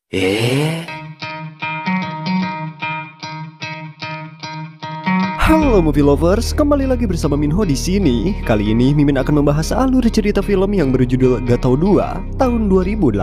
Halo movie lovers, kembali lagi bersama Minho di sini. Kali ini Mimin akan membahas alur cerita film yang berjudul Gatau 2 tahun 2018.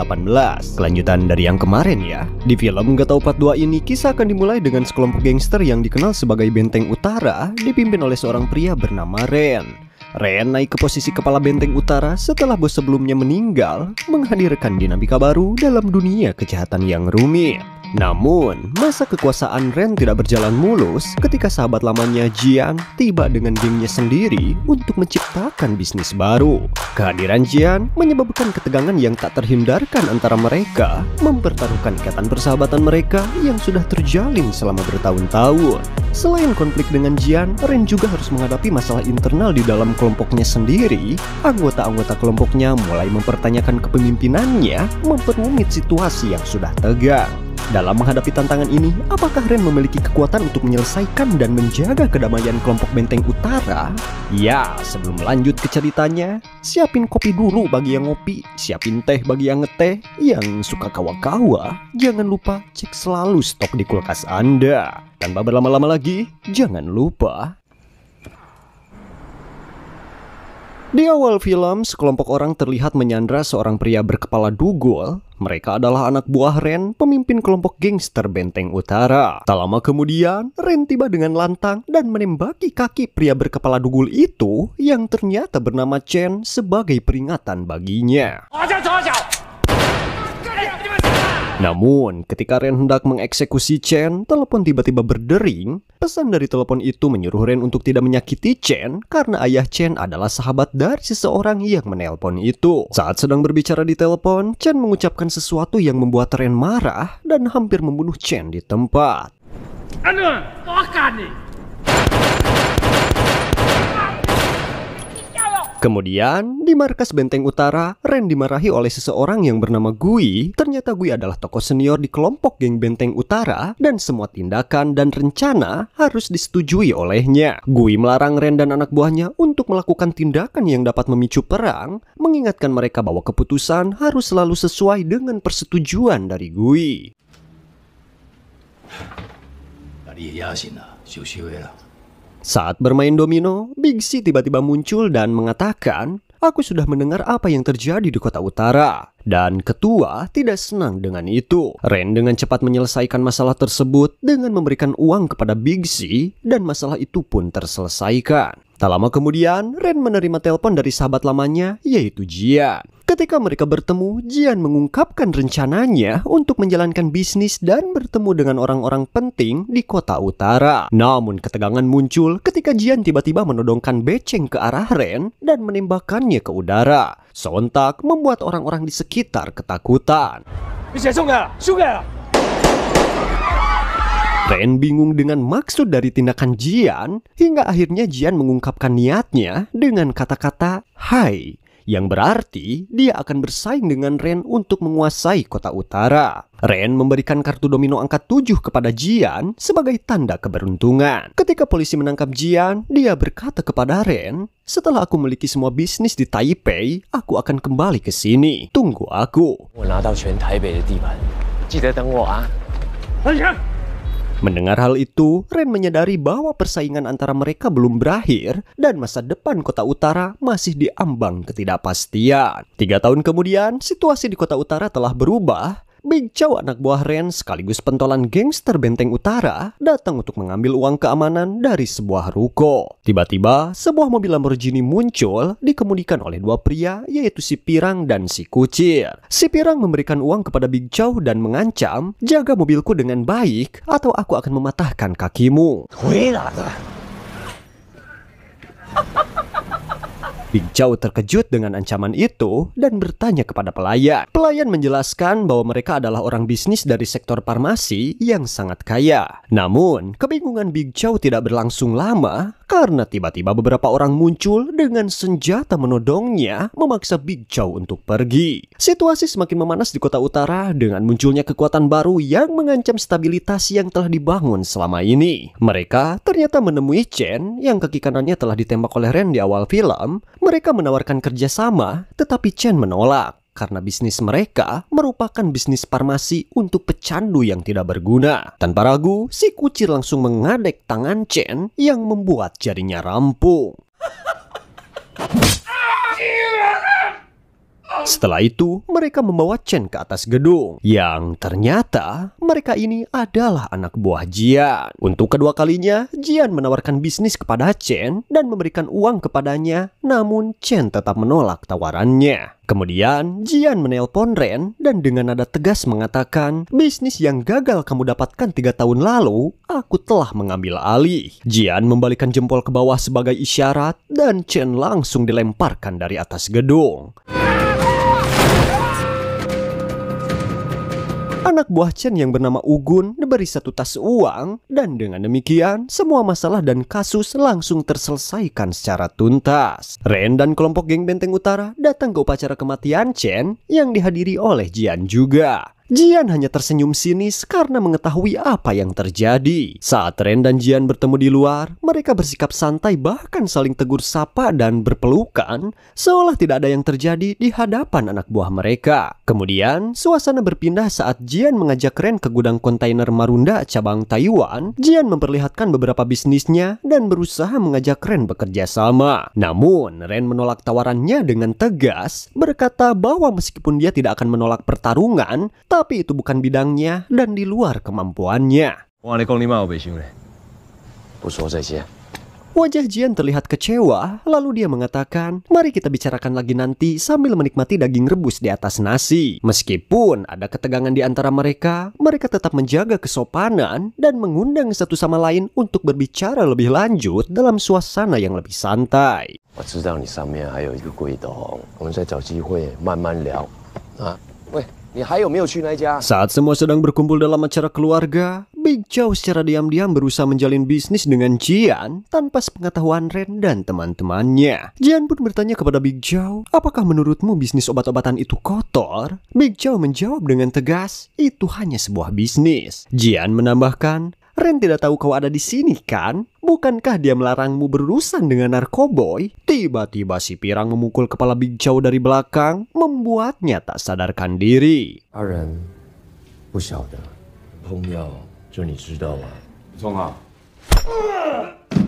Kelanjutan dari yang kemarin ya. Di film Gatau Part 2 ini kisah akan dimulai dengan sekelompok gangster yang dikenal sebagai Benteng Utara, dipimpin oleh seorang pria bernama Ren. Ren naik ke posisi kepala Benteng Utara setelah bos sebelumnya meninggal, menghadirkan dinamika baru dalam dunia kejahatan yang rumit. Namun, masa kekuasaan Ren tidak berjalan mulus ketika sahabat lamanya Jian tiba dengan gengnya sendiri untuk menciptakan bisnis baru. Kehadiran Jian menyebabkan ketegangan yang tak terhindarkan antara mereka, mempertaruhkan ikatan persahabatan mereka yang sudah terjalin selama bertahun-tahun. Selain konflik dengan Jian, Ren juga harus menghadapi masalah internal di dalam kelompoknya sendiri. Anggota-anggota kelompoknya mulai mempertanyakan kepemimpinannya, memperumit situasi yang sudah tegang. Dalam menghadapi tantangan ini, apakah Ren memiliki kekuatan untuk menyelesaikan dan menjaga kedamaian kelompok Benteng Utara? Ya, sebelum lanjut ke ceritanya, siapin kopi dulu bagi yang ngopi, siapin teh bagi yang ngeteh, yang suka kawa-kawa, jangan lupa cek selalu stok di kulkas Anda. Tanpa berlama-lama lagi, jangan lupa. Di awal film, sekelompok orang terlihat menyandra seorang pria berkepala dugul. Mereka adalah anak buah Ren, pemimpin kelompok gangster Benteng Utara. Tak lama kemudian, Ren tiba dengan lantang dan menembaki kaki pria berkepala dugul itu yang ternyata bernama Chen sebagai peringatan baginya. Namun, ketika Ren hendak mengeksekusi Chen, telepon tiba-tiba berdering. Pesan dari telepon itu menyuruh Ren untuk tidak menyakiti Chen karena ayah Chen adalah sahabat dari seseorang yang menelpon itu. Saat sedang berbicara di telepon, Chen mengucapkan sesuatu yang membuat Ren marah dan hampir membunuh Chen di tempat. Kemudian, di markas Benteng Utara, Ren dimarahi oleh seseorang yang bernama Gui. Ternyata Gui adalah tokoh senior di kelompok geng Benteng Utara dan semua tindakan dan rencana harus disetujui olehnya. Gui melarang Ren dan anak buahnya untuk melakukan tindakan yang dapat memicu perang, mengingatkan mereka bahwa keputusan harus selalu sesuai dengan persetujuan dari Gui. Saat bermain domino, Big C tiba-tiba muncul dan mengatakan, "Aku sudah mendengar apa yang terjadi di kota utara." Dan ketua tidak senang dengan itu. Ren dengan cepat menyelesaikan masalah tersebut dengan memberikan uang kepada Big C dan masalah itu pun terselesaikan. Tak lama kemudian, Ren menerima telepon dari sahabat lamanya, yaitu Jian. Ketika mereka bertemu, Jian mengungkapkan rencananya untuk menjalankan bisnis dan bertemu dengan orang-orang penting di kota utara. Namun ketegangan muncul ketika Jian tiba-tiba menodongkan beceng ke arah Ren dan menembakkannya ke udara. Sontak membuat orang-orang di sekitar ketakutan. Ren bingung dengan maksud dari tindakan Jian, hingga akhirnya Jian mengungkapkan niatnya dengan kata-kata "Hai", yang berarti dia akan bersaing dengan Ren untuk menguasai kota utara. Ren memberikan kartu domino angka 7 kepada Jian sebagai tanda keberuntungan. Ketika polisi menangkap Jian, dia berkata kepada Ren, "Setelah aku memiliki semua bisnis di Taipei, aku akan kembali ke sini. Tunggu aku." Mendengar hal itu, Ren menyadari bahwa persaingan antara mereka belum berakhir dan masa depan kota utara masih diambang ketidakpastian. 3 tahun kemudian, situasi di kota utara telah berubah. Big Chow, anak buah Ren sekaligus pentolan gangster Benteng Utara, datang untuk mengambil uang keamanan dari sebuah ruko. Tiba-tiba, sebuah mobil Lamborghini muncul, dikemudikan oleh 2 pria, yaitu si Pirang dan si Kucir. Si Pirang memberikan uang kepada Big Chow dan mengancam, "Jaga mobilku dengan baik, atau aku akan mematahkan kakimu." Big Chow terkejut dengan ancaman itu dan bertanya kepada pelayan. Pelayan menjelaskan bahwa mereka adalah orang bisnis dari sektor farmasi yang sangat kaya. Namun, kebingungan Big Chow tidak berlangsung lama karena tiba-tiba beberapa orang muncul dengan senjata menodongnya, memaksa Big Chow untuk pergi. Situasi semakin memanas di kota utara dengan munculnya kekuatan baru yang mengancam stabilitas yang telah dibangun selama ini. Mereka ternyata menemui Chen yang kaki kanannya telah ditembak oleh Ren di awal film. Mereka menawarkan kerjasama, tetapi Chen menolak. karena bisnis mereka merupakan bisnis farmasi untuk pecandu yang tidak berguna. Tanpa ragu, si kucir langsung mengadek tangan Chen yang membuat jarinya rampung. Setelah itu, mereka membawa Chen ke atas gedung, yang ternyata mereka ini adalah anak buah Jian. Untuk kedua kalinya, Jian menawarkan bisnis kepada Chen dan memberikan uang kepadanya, namun Chen tetap menolak tawarannya. Kemudian, Jian menelpon Ren dan dengan nada tegas mengatakan, bisnis yang gagal kamu dapatkan 3 tahun lalu, aku telah mengambil alih. Jian membalikan jempol ke bawah sebagai isyarat dan Chen langsung dilemparkan dari atas gedung. Anak buah Chen yang bernama Ugun diberi 1 tas uang dan dengan demikian semua masalah dan kasus langsung terselesaikan secara tuntas. Ren dan kelompok geng Benteng Utara datang ke upacara kematian Chen yang dihadiri oleh Jian juga. Jian hanya tersenyum sinis karena mengetahui apa yang terjadi. Saat Ren dan Jian bertemu di luar, mereka bersikap santai bahkan saling tegur sapa dan berpelukan seolah tidak ada yang terjadi di hadapan anak buah mereka. Kemudian, suasana berpindah saat Jian mengajak Ren ke gudang kontainer Marunda cabang Taiwan. Jian memperlihatkan beberapa bisnisnya dan berusaha mengajak Ren bekerja sama. Namun, Ren menolak tawarannya dengan tegas, berkata bahwa meskipun dia tidak akan menolak pertarungan, tapi itu bukan bidangnya dan di luar kemampuannya. Wajah Jian terlihat kecewa, lalu dia mengatakan, mari kita bicarakan lagi nanti sambil menikmati daging rebus di atas nasi. Meskipun ada ketegangan di antara mereka, mereka tetap menjaga kesopanan dan mengundang satu sama lain untuk berbicara lebih lanjut dalam suasana yang lebih santai. Saat semua sedang berkumpul dalam acara keluarga, Big Chow secara diam-diam berusaha menjalin bisnis dengan Jian tanpa sepengetahuan Ren dan teman-temannya. Jian pun bertanya kepada Big Chow, apakah menurutmu bisnis obat-obatan itu kotor? Big Chow menjawab dengan tegas, itu hanya sebuah bisnis. Jian menambahkan, Ren tidak tahu kau ada di sini kan? Bukankah dia melarangmu berurusan dengan narkoboy? Tiba-tiba si pirang memukul kepala Big Chow dari belakang, membuatnya tak sadarkan diri.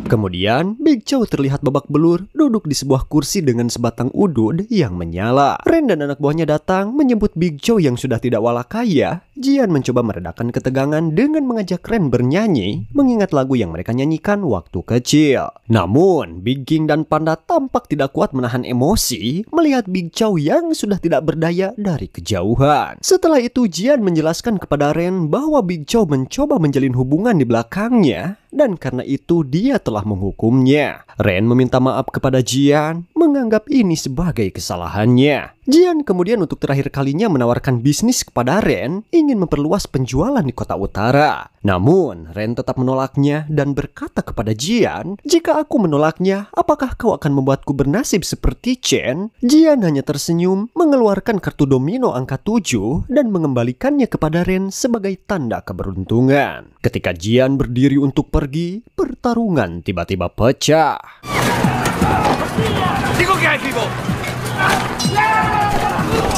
Kemudian, Big Chow terlihat babak belur duduk di sebuah kursi dengan sebatang udud yang menyala. Ren dan anak buahnya datang menyebut Big Chow yang sudah tidak walakaya. Jian mencoba meredakan ketegangan dengan mengajak Ren bernyanyi, mengingat lagu yang mereka nyanyikan waktu kecil. Namun, Big King dan Panda tampak tidak kuat menahan emosi melihat Big Chow yang sudah tidak berdaya dari kejauhan. Setelah itu, Jian menjelaskan kepada Ren bahwa Big Chow mencoba menjalin hubungan di belakangnya, dan karena itu dia telah menghukumnya. Ren meminta maaf kepada Jian, menganggap ini sebagai kesalahannya. Jian kemudian untuk terakhir kalinya menawarkan bisnis kepada Ren, ingin memperluas penjualan di kota utara. Namun, Ren tetap menolaknya dan berkata kepada Jian, jika aku menolaknya, apakah kau akan membuatku bernasib seperti Chen? Jian hanya tersenyum, mengeluarkan kartu domino angka 7 dan mengembalikannya kepada Ren sebagai tanda keberuntungan. Ketika Jian berdiri untuk pergi, pertarungan tiba-tiba pecah.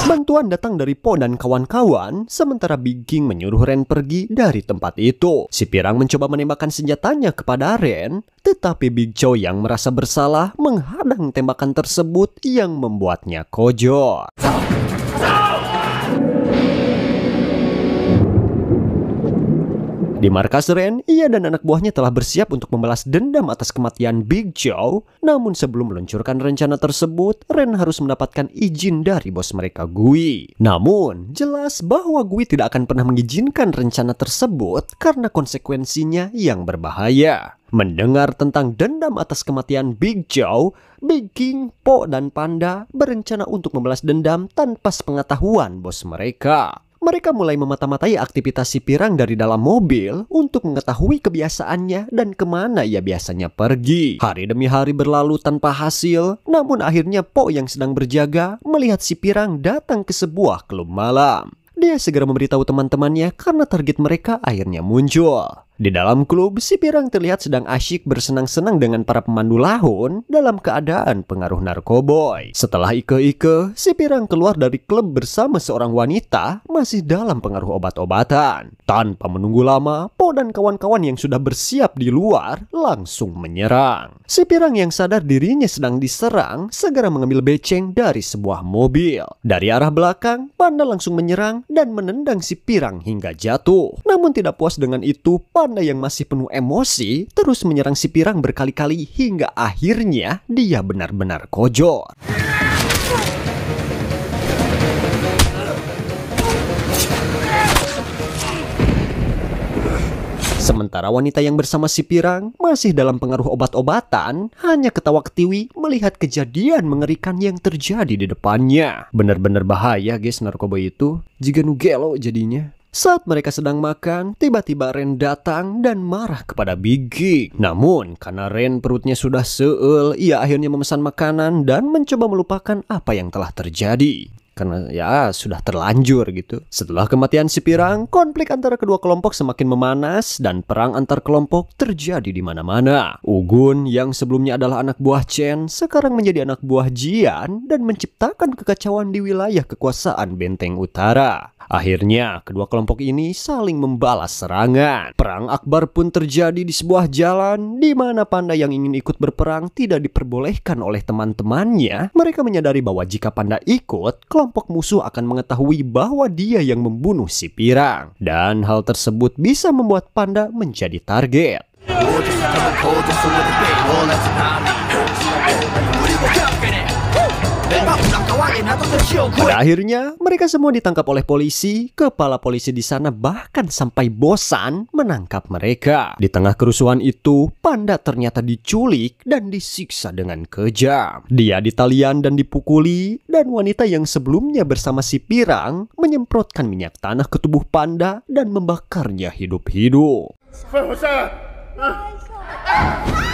Bantuan datang dari Po dan kawan-kawan, sementara Big King menyuruh Ren pergi dari tempat itu. Si pirang mencoba menembakkan senjatanya kepada Ren, tetapi Big Chow yang merasa bersalah menghadang tembakan tersebut yang membuatnya kojor. Di markas Ren, ia dan anak buahnya telah bersiap untuk membalas dendam atas kematian Big Chow. Namun sebelum meluncurkan rencana tersebut, Ren harus mendapatkan izin dari bos mereka, Gui. Namun, jelas bahwa Gui tidak akan pernah mengizinkan rencana tersebut karena konsekuensinya yang berbahaya. Mendengar tentang dendam atas kematian Big Chow, Big King, Po, dan Panda berencana untuk membalas dendam tanpa sepengetahuan bos mereka. Mereka mulai memata-matai aktivitas si pirang dari dalam mobil untuk mengetahui kebiasaannya dan kemana ia biasanya pergi. Hari demi hari berlalu tanpa hasil, namun akhirnya Po yang sedang berjaga melihat si pirang datang ke sebuah klub malam. Dia segera memberitahu teman-temannya karena target mereka akhirnya muncul. Di dalam klub, si Pirang terlihat sedang asyik bersenang-senang dengan para pemandu lahun dalam keadaan pengaruh narkoboy. Setelah ike-ike, si Pirang keluar dari klub bersama seorang wanita masih dalam pengaruh obat-obatan. Tanpa menunggu lama, Po dan kawan-kawan yang sudah bersiap di luar langsung menyerang. Si Pirang yang sadar dirinya sedang diserang segera mengambil beceng dari sebuah mobil. Dari arah belakang, Panda langsung menyerang dan menendang si Pirang hingga jatuh. Namun tidak puas dengan itu, Panda yang masih penuh emosi terus menyerang si Pirang berkali-kali hingga akhirnya dia benar-benar kojor. Sementara wanita yang bersama si Pirang masih dalam pengaruh obat-obatan hanya ketawa ketiwi melihat kejadian mengerikan yang terjadi di depannya. Benar-benar bahaya guys narkoba itu, jika nugelo jadinya. Saat mereka sedang makan, tiba-tiba Ren datang dan marah kepada Big King. Namun, karena Ren perutnya sudah seul, ia akhirnya memesan makanan dan mencoba melupakan apa yang telah terjadi. Karena ya sudah terlanjur gitu. Setelah kematian si Pirang, konflik antara kedua kelompok semakin memanas dan perang antar kelompok terjadi di mana-mana. Ugun yang sebelumnya adalah anak buah Chen sekarang menjadi anak buah Jian dan menciptakan kekacauan di wilayah kekuasaan Benteng Utara. Akhirnya, kedua kelompok ini saling membalas serangan. Perang akbar pun terjadi di sebuah jalan di mana Panda yang ingin ikut berperang tidak diperbolehkan oleh teman-temannya. Mereka menyadari bahwa jika Panda ikut, kelompok musuh akan mengetahui bahwa dia yang membunuh si Pirang. Dan hal tersebut bisa membuat Panda menjadi target. Pada akhirnya, mereka semua ditangkap oleh polisi. Kepala polisi di sana bahkan sampai bosan menangkap mereka. Di tengah kerusuhan itu, Panda ternyata diculik dan disiksa dengan kejam. Dia ditalian dan dipukuli, dan wanita yang sebelumnya bersama si Pirang menyemprotkan minyak tanah ke tubuh Panda dan membakarnya hidup-hidup.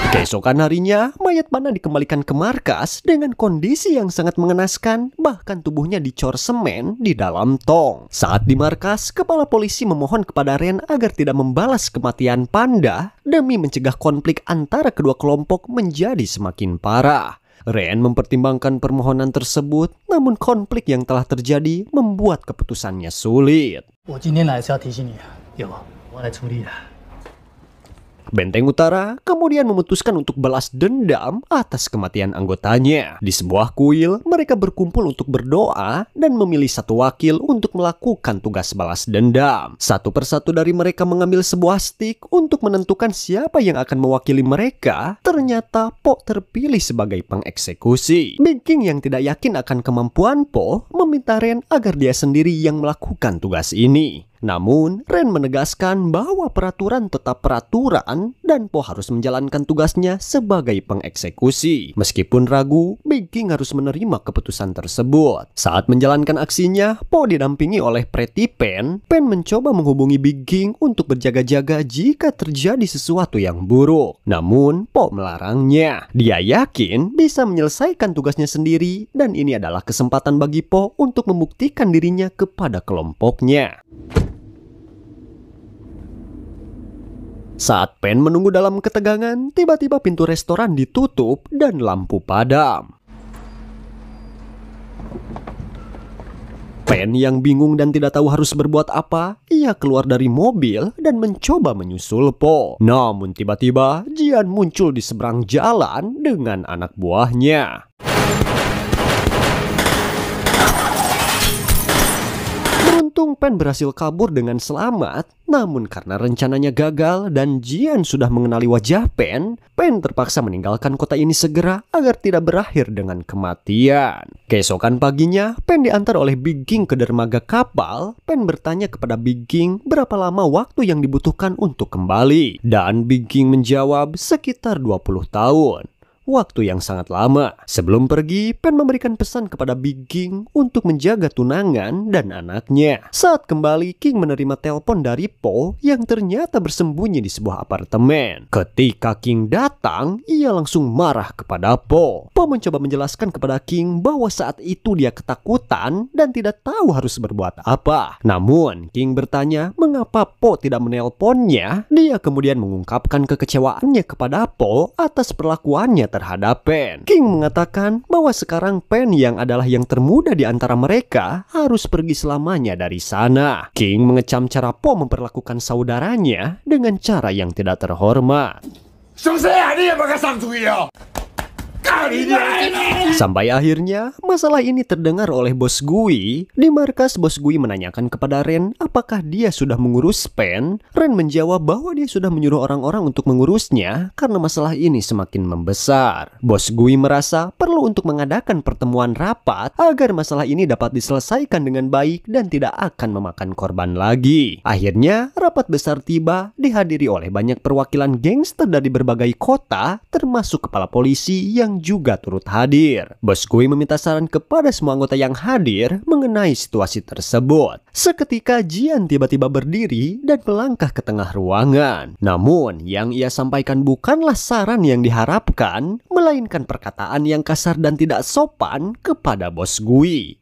Keesokan harinya, mayat Panda dikembalikan ke markas dengan kondisi yang sangat mengenaskan, bahkan tubuhnya dicor semen di dalam tong. Saat di markas, kepala polisi memohon kepada Ren agar tidak membalas kematian Panda demi mencegah konflik antara kedua kelompok menjadi semakin parah. Ren mempertimbangkan permohonan tersebut, namun konflik yang telah terjadi membuat keputusannya sulit. Benteng Utara kemudian memutuskan untuk balas dendam atas kematian anggotanya. Di sebuah kuil, mereka berkumpul untuk berdoa dan memilih satu wakil untuk melakukan tugas balas dendam. Satu persatu dari mereka mengambil sebuah stik untuk menentukan siapa yang akan mewakili mereka. Ternyata Po terpilih sebagai pengeksekusi. Big King yang tidak yakin akan kemampuan Po meminta Ren agar dia sendiri yang melakukan tugas ini. Namun, Ren menegaskan bahwa peraturan tetap peraturan dan Po harus menjalankan tugasnya sebagai pengeksekusi. Meskipun ragu, Big King harus menerima keputusan tersebut. Saat menjalankan aksinya, Po didampingi oleh Pretty Pen. Pen mencoba menghubungi Big King untuk berjaga-jaga jika terjadi sesuatu yang buruk. Namun, Po melarangnya. Dia yakin bisa menyelesaikan tugasnya sendiri dan ini adalah kesempatan bagi Po untuk membuktikan dirinya kepada kelompoknya. Saat Pen menunggu dalam ketegangan, tiba-tiba pintu restoran ditutup dan lampu padam. Pen yang bingung dan tidak tahu harus berbuat apa, ia keluar dari mobil dan mencoba menyusul Po. Namun tiba-tiba Jian muncul di seberang jalan dengan anak buahnya. Beruntung Pen berhasil kabur dengan selamat, namun karena rencananya gagal dan Jian sudah mengenali wajah Pen, Pen terpaksa meninggalkan kota ini segera agar tidak berakhir dengan kematian. Keesokan paginya, Pen diantar oleh Big King ke dermaga kapal. Pen bertanya kepada Big King berapa lama waktu yang dibutuhkan untuk kembali. Dan Big King menjawab sekitar 20 tahun. waktu yang sangat lama. Sebelum pergi, Pen memberikan pesan kepada Big King untuk menjaga tunangan dan anaknya. Saat kembali, King menerima telepon dari Po yang ternyata bersembunyi di sebuah apartemen. Ketika King datang, ia langsung marah kepada Po. Po mencoba menjelaskan kepada King bahwa saat itu dia ketakutan dan tidak tahu harus berbuat apa. Namun, King bertanya mengapa Po tidak menelponnya. Dia kemudian mengungkapkan kekecewaannya kepada Po atas perlakuannya terhadap Pen. King mengatakan bahwa sekarang Pen yang adalah yang termuda di antara mereka harus pergi selamanya dari sana. King mengecam cara Po memperlakukan saudaranya dengan cara yang tidak terhormat. Sampai akhirnya, masalah ini terdengar oleh Bos Gui. Di markas, Bos Gui menanyakan kepada Ren apakah dia sudah mengurus Pen. Ren menjawab bahwa dia sudah menyuruh orang-orang untuk mengurusnya karena masalah ini semakin membesar. Bos Gui merasa perlu untuk mengadakan pertemuan rapat agar masalah ini dapat diselesaikan dengan baik dan tidak akan memakan korban lagi. Akhirnya, rapat besar tiba, dihadiri oleh banyak perwakilan gangster dari berbagai kota, termasuk kepala polisi yang juga turut hadir. Bos Gui meminta saran kepada semua anggota yang hadir mengenai situasi tersebut. Seketika Jian tiba-tiba berdiri dan melangkah ke tengah ruangan. Namun, yang ia sampaikan bukanlah saran yang diharapkan, melainkan perkataan yang kasar dan tidak sopan kepada Bos Gui.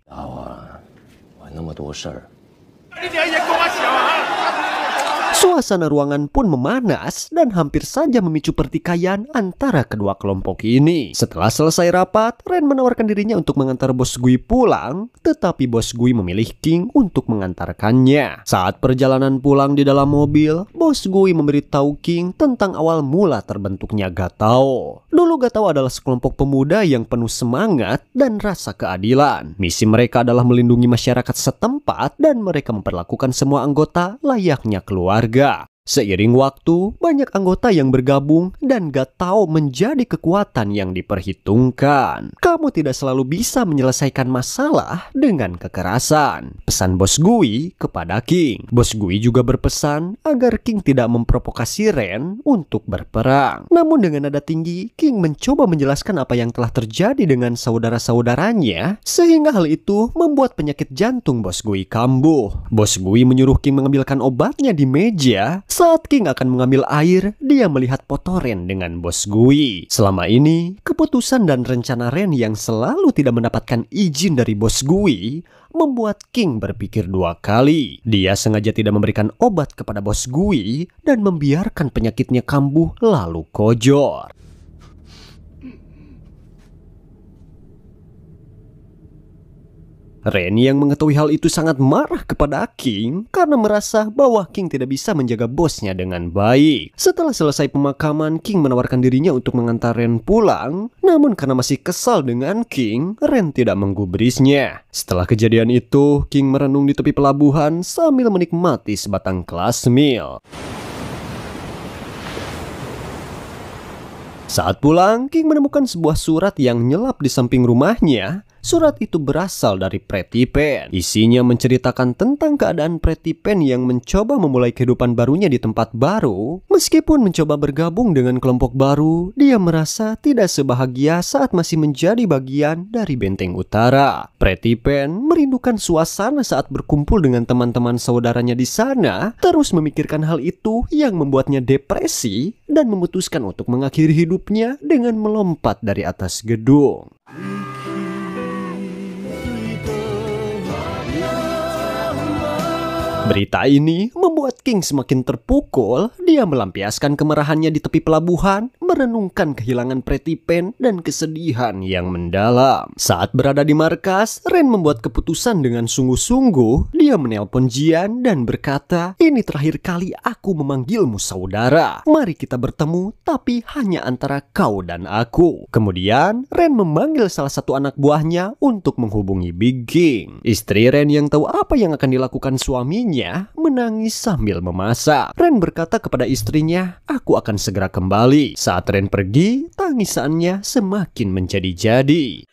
Suasana ruangan pun memanas dan hampir saja memicu pertikaian antara kedua kelompok ini. Setelah selesai rapat, Ren menawarkan dirinya untuk mengantar Bos Gui pulang, tetapi Bos Gui memilih King untuk mengantarkannya. Saat perjalanan pulang di dalam mobil, Bos Gui memberitahu King tentang awal mula terbentuknya Gatao. Dulu Gatao adalah sekelompok pemuda yang penuh semangat dan rasa keadilan. Misi mereka adalah melindungi masyarakat setempat dan mereka memperlakukan semua anggota layaknya keluarga. Seiring waktu, banyak anggota yang bergabung dan Gatao menjadi kekuatan yang diperhitungkan. Kamu tidak selalu bisa menyelesaikan masalah dengan kekerasan. Pesan Bos Gui kepada King. Bos Gui juga berpesan agar King tidak memprovokasi Ren untuk berperang. Namun dengan nada tinggi, King mencoba menjelaskan apa yang telah terjadi dengan saudara-saudaranya, sehingga hal itu membuat penyakit jantung Bos Gui kambuh. Bos Gui menyuruh King mengambilkan obatnya di meja. Saat King akan mengambil air, dia melihat foto Ren dengan Bos Gui. Selama ini, keputusan dan rencana Ren yang selalu tidak mendapatkan izin dari Bos Gui membuat King berpikir dua kali. Dia sengaja tidak memberikan obat kepada Bos Gui dan membiarkan penyakitnya kambuh lalu kojor. Ren yang mengetahui hal itu sangat marah kepada King karena merasa bahwa King tidak bisa menjaga bosnya dengan baik. Setelah selesai pemakaman, King menawarkan dirinya untuk mengantar Ren pulang. Namun karena masih kesal dengan King, Ren tidak menggubrisnya. Setelah kejadian itu, King merenung di tepi pelabuhan sambil menikmati sebatang klasmil. Saat pulang, King menemukan sebuah surat yang nyelap di samping rumahnya. Surat itu berasal dari Pretty Pen. Isinya menceritakan tentang keadaan Pretty Pen yang mencoba memulai kehidupan barunya di tempat baru. Meskipun mencoba bergabung dengan kelompok baru, dia merasa tidak sebahagia saat masih menjadi bagian dari Benteng Utara. Pretty Pen merindukan suasana saat berkumpul dengan teman-teman saudaranya di sana, terus memikirkan hal itu yang membuatnya depresi dan memutuskan untuk mengakhiri hidupnya dengan melompat dari atas gedung. Berita ini membuat King semakin terpukul. Dia melampiaskan kemarahannya di tepi pelabuhan, merenungkan kehilangan Pretty Pen dan kesedihan yang mendalam. Saat berada di markas, Ren membuat keputusan dengan sungguh-sungguh. Dia menelpon Jian dan berkata, "Ini terakhir kali aku memanggilmu saudara. Mari kita bertemu, tapi hanya antara kau dan aku." Kemudian, Ren memanggil salah satu anak buahnya untuk menghubungi Big King. Istri Ren yang tahu apa yang akan dilakukan suaminya menangis sambil memasak. Ren berkata kepada istrinya, "Aku akan segera kembali." Saat Ren pergi, tangisannya semakin menjadi-jadi.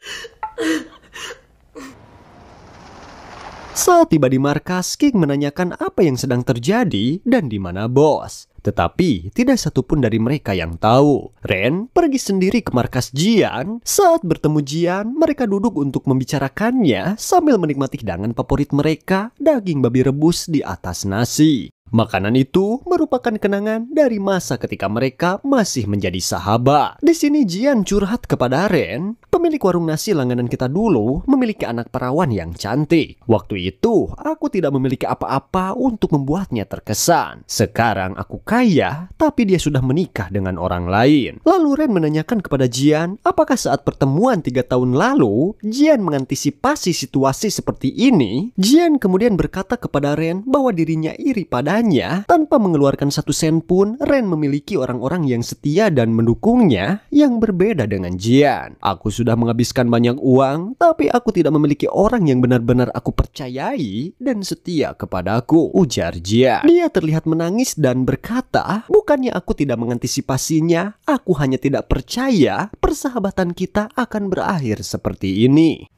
Saat tiba di markas, King menanyakan apa yang sedang terjadi dan di mana bos. Tetapi tidak satupun dari mereka yang tahu. Ren pergi sendiri ke markas Jian. Saat bertemu Jian, mereka duduk untuk membicarakannya sambil menikmati hidangan favorit mereka, daging babi rebus di atas nasi. Makanan itu merupakan kenangan dari masa ketika mereka masih menjadi sahabat. Di sini Jian curhat kepada Ren, pemilik warung nasi langganan kita dulu memiliki anak perawan yang cantik. Waktu itu aku tidak memiliki apa-apa untuk membuatnya terkesan. Sekarang aku kaya, tapi dia sudah menikah dengan orang lain. Lalu Ren menanyakan kepada Jian, apakah saat pertemuan 3 tahun lalu, Jian mengantisipasi situasi seperti ini? Jian kemudian berkata kepada Ren bahwa dirinya iri padanya. Tanpa mengeluarkan 1 sen pun, Ren memiliki orang-orang yang setia dan mendukungnya yang berbeda dengan Jian. Aku sudah menghabiskan banyak uang, tapi aku tidak memiliki orang yang benar-benar aku percayai dan setia kepadaku, ujar Jian. Dia terlihat menangis dan berkata, bukannya aku tidak mengantisipasinya, aku hanya tidak percaya persahabatan kita akan berakhir seperti ini.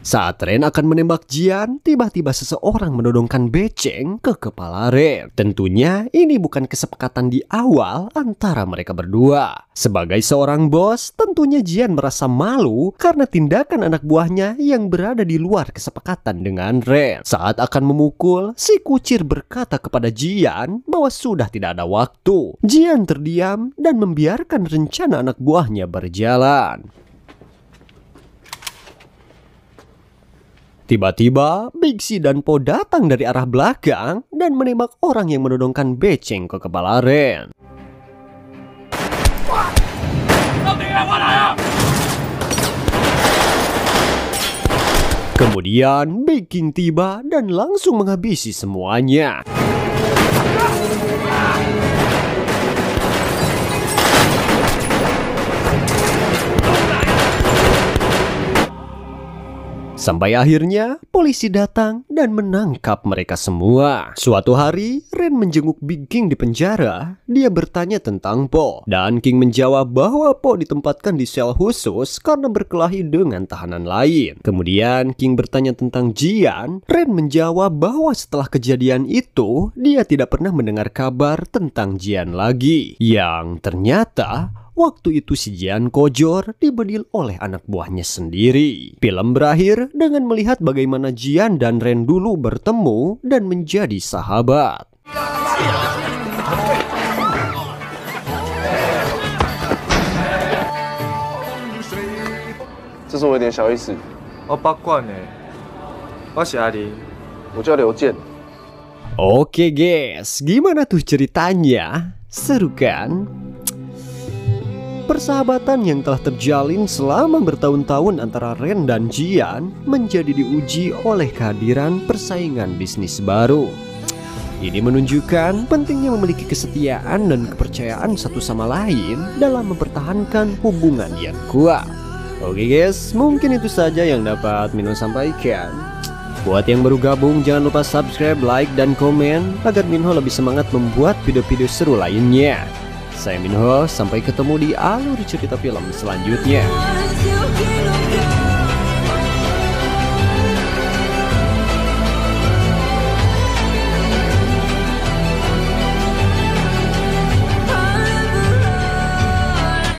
Saat Ren akan menembak Jian, tiba-tiba seseorang menodongkan beceng ke kepala Ren. Tentunya ini bukan kesepakatan di awal antara mereka berdua. Sebagai seorang bos, tentunya Jian merasa malu karena tindakan anak buahnya yang berada di luar kesepakatan dengan Ren. Saat akan memukul, si kucir berkata kepada Jian bahwa sudah tidak ada waktu. Jian terdiam dan membiarkan rencana anak buahnya berjalan. Tiba-tiba, Big C dan Po datang dari arah belakang dan menembak orang yang menodongkan beceng ke kepala Ren. Kemudian, Big King tiba dan langsung menghabisi semuanya. Sampai akhirnya polisi datang dan menangkap mereka semua. Suatu hari, Ren menjenguk Big King di penjara. Dia bertanya tentang Po, dan King menjawab bahwa Po ditempatkan di sel khusus karena berkelahi dengan tahanan lain. Kemudian King bertanya tentang Jian. Ren menjawab bahwa setelah kejadian itu, dia tidak pernah mendengar kabar tentang Jian lagi. Yang ternyata waktu itu si Jian Kojor dibedil oleh anak buahnya sendiri. Film berakhir dengan melihat bagaimana Jian dan Ren dulu bertemu dan menjadi sahabat. 这是我有点小意思。我八卦呢，我是阿林，我叫刘健。 Oke guys, gimana tuh ceritanya? Seru kan? Persahabatan yang telah terjalin selama bertahun-tahun antara Ren dan Jian menjadi diuji oleh kehadiran persaingan bisnis baru. Ini menunjukkan pentingnya memiliki kesetiaan dan kepercayaan satu sama lain dalam mempertahankan hubungan yang kuat. Oke guys, mungkin itu saja yang dapat Minho sampaikan. Buat yang baru gabung, jangan lupa subscribe, like, dan komen agar Minho lebih semangat membuat video-video seru lainnya. Saya Minho, sampai ketemu di alur cerita film selanjutnya.